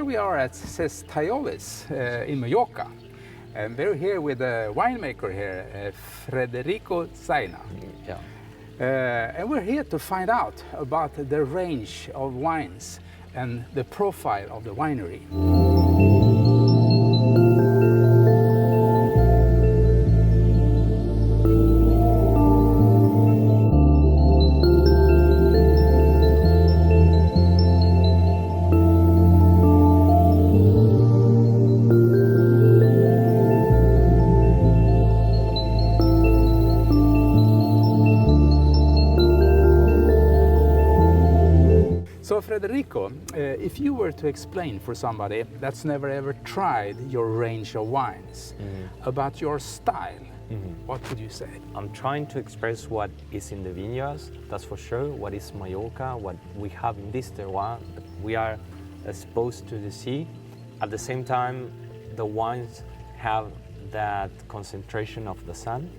here we are at Ses Talaioles in Mallorca. And we're here with a winemaker here, Federico Zaina. Yeah. And we're here to find out about the range of wines and the profile of the winery. So Federico, if you were to explain for somebody that's never ever tried your range of wines about your style, what would you say? I'm trying to express what is in the vineyards, that's for sure, what is Mallorca, what we have in this terroir. We are exposed to the sea. At the same time, the wines have that concentration of the sun,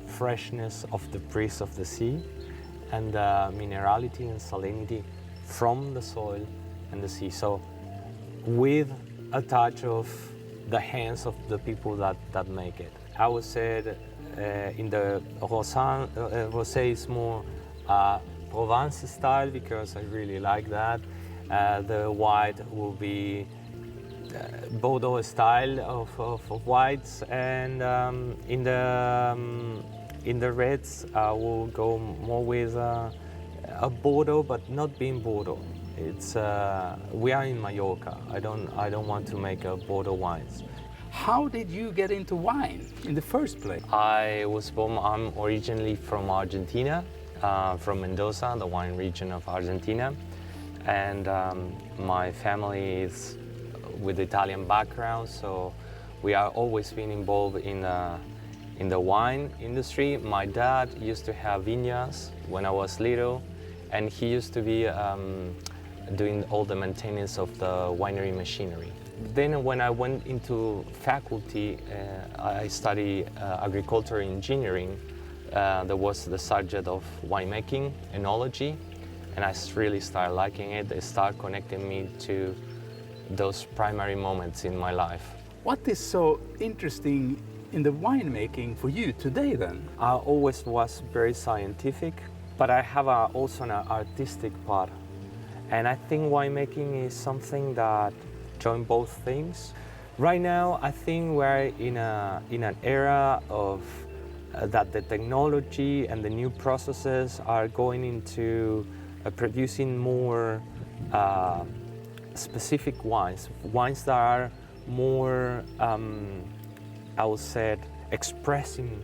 freshness of the breeze of the sea, and the minerality and salinity from the soil and the sea. So with a touch of the hands of the people that make it. I would say in the rosé is more Provence style because I really like that. The white will be Bordeaux style of whites, and in the reds I will go more with a Bordeaux, but not being Bordeaux. It's we are in Mallorca. I don't want to make a Bordeaux wines. How did you get into wine in the first place? I'm originally from Argentina, from Mendoza, the wine region of Argentina, and my family is with Italian background, so we are always been involved in the wine industry. My dad used to have vineyards when I was little, and he used to be doing all the maintenance of the winery machinery. Then when I went into faculty, I studied agricultural engineering. There was the subject of winemaking, enology, and I really started liking it. It started connecting me to those primary moments in my life. What is so interesting in the winemaking for you today then? I always was very scientific, but I have also an artistic part. And I think winemaking is something that joins both things. Right now, I think we're in an era of that the technology and the new processes are going into producing more specific wines that are more, I would say, expressing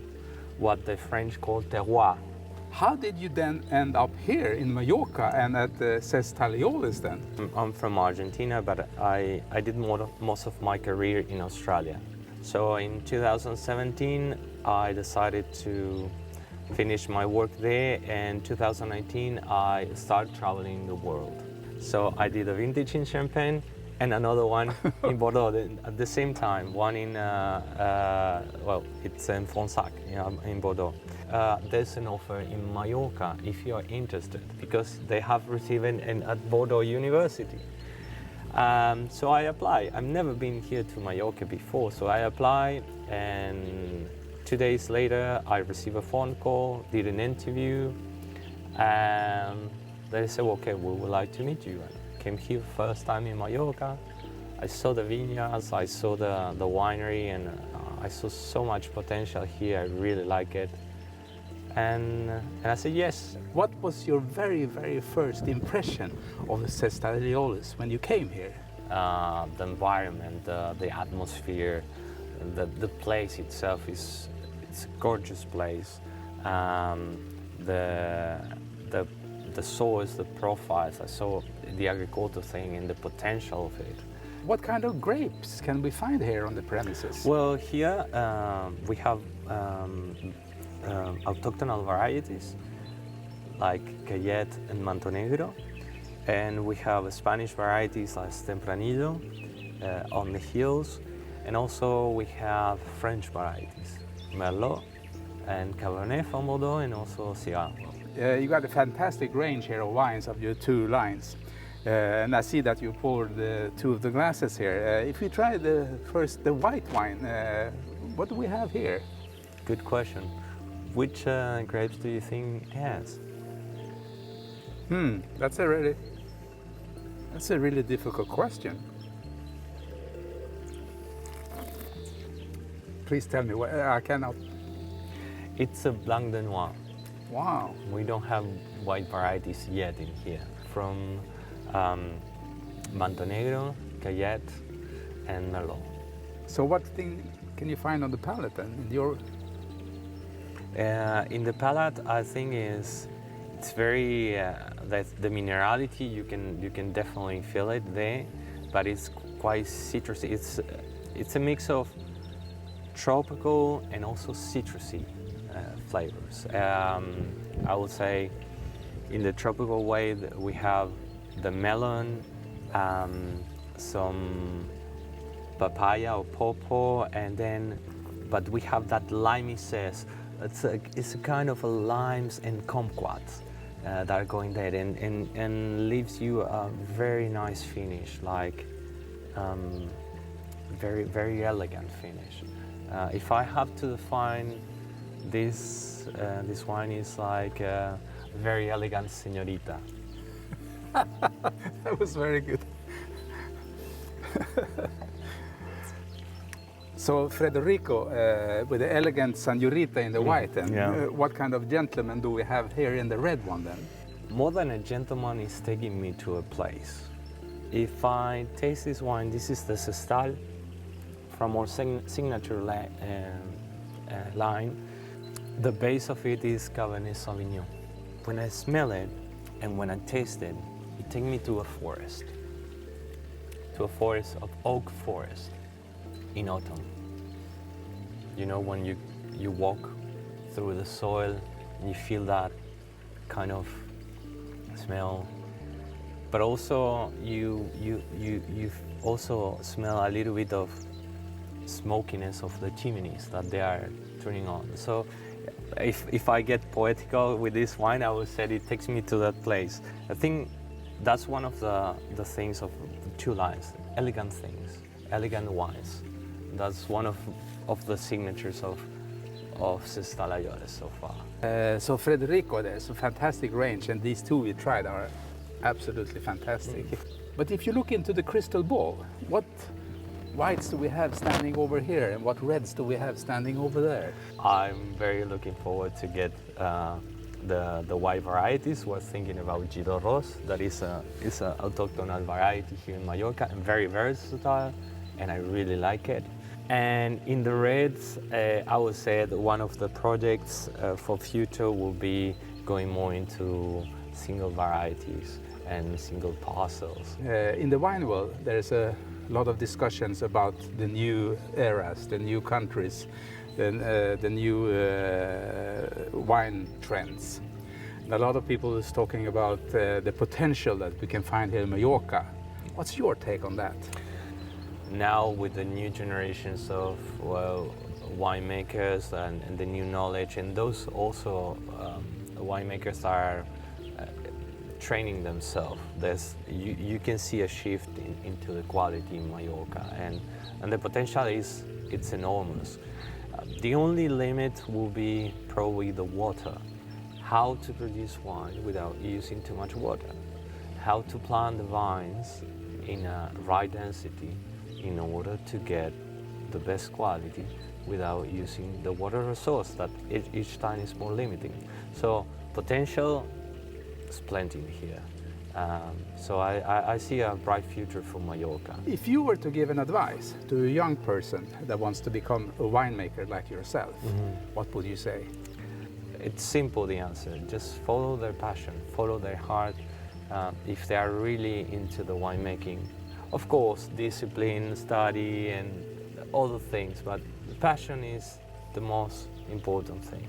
what the French call terroir. How did you then end up here in Mallorca and at the Ses Talaioles then? I'm from Argentina, but I did most of my career in Australia. So in 2017, I decided to finish my work there, and in 2019, I started traveling the world. So I did a vintage in Champagne and another one in Bordeaux at the same time. One in, it's in Fronsac, in Bordeaux. There's an offer in Mallorca if you are interested, because they have received it at Bordeaux University. So I apply. I've never been here to Mallorca before, so I apply, and 2 days later I received a phone call, did an interview, and they said, okay, we would like to meet you. I came here first time in Mallorca. I saw the vineyards, I saw the winery, and I saw so much potential here. I really like it. And I said yes. What was your very, very first impression of the Ses Talaioles when you came here? The environment, the atmosphere, the place itself it's a gorgeous place. The soils, the profiles, I saw the agriculture thing and the potential of it. What kind of grapes can we find here on the premises? Well, here we have autochthonal varieties like Cayet and Mantonegro, and we have Spanish varieties like Tempranillo on the hills, and also we have French varieties, Merlot and Cabernet from Bordeaux, and also Syrah. You got a fantastic range here of wines of your two lines. And I see that you poured two of the glasses here. If we try first the white wine, what do we have here? Good question. Which grapes do you think it has? That's a really difficult question. Please tell me. I cannot. It's a Blanc de Noir. Wow. We don't have white varieties yet in here. From Montenegro, Cayette, and Merlot. So what thing can you find on the palate then? In the palate, I think it's very that the minerality you can definitely feel it there, but it's quite citrusy. It's a mix of tropical and also citrusy flavors. I would say in the tropical way that we have the melon, some papaya or pawpaw, and then, but we have that limey zest. It's a kind of a limes and kumquats that are going there, and leaves you a very nice finish, like very elegant finish. If I have to define this wine is like a very elegant señorita. That was very good. So Federico, with the elegant señorita in the white, and what kind of gentleman do we have here in the red one then? More than a gentleman is taking me to a place. If I taste this wine, this is the Sestal from our signature line. The base of it is Cabernet Sauvignon. When I smell it and when I taste it, it takes me to a forest of oak forest in autumn. You know, when you walk through the soil and you feel that kind of smell, but also you also smell a little bit of smokiness of the chimneys that they are turning on. So if I get poetical with this wine, I would say it takes me to that place. I think that's one of the things of the two lines, elegant things, elegant wines. That's one of the signatures of Ses Talaioles so far. So Federico, there's a fantastic range, and these two we tried are absolutely fantastic. But if you look into the crystal ball, what whites do we have standing over here, and what reds do we have standing over there? I'm very looking forward to get the white varieties. We're thinking about Giro Ros, that is a autochthonal variety here in Mallorca, and very versatile, and I really like it. And in the reds, I would say that one of the projects for future will be going more into single varieties and single parcels. In the wine world, there's a lot of discussions about the new eras, the new countries, the new wine trends. And a lot of people is talking about the potential that we can find here in Mallorca. What's your take on that? Now with the new generations of winemakers and the new knowledge, and those also winemakers are training themselves. You can see a shift into the quality in Mallorca, and the potential it's enormous. The only limit will be probably the water. How to produce wine without using too much water. How to plant the vines in a right density in order to get the best quality without using the water resource that each time is more limiting. So potential is plenty here. So I see a bright future for Mallorca. If you were to give an advice to a young person that wants to become a winemaker like yourself, what would you say? It's simple, the answer. Just follow their passion, follow their heart. If they are really into the winemaking, of course, discipline, study, and all the things, but passion is the most important thing.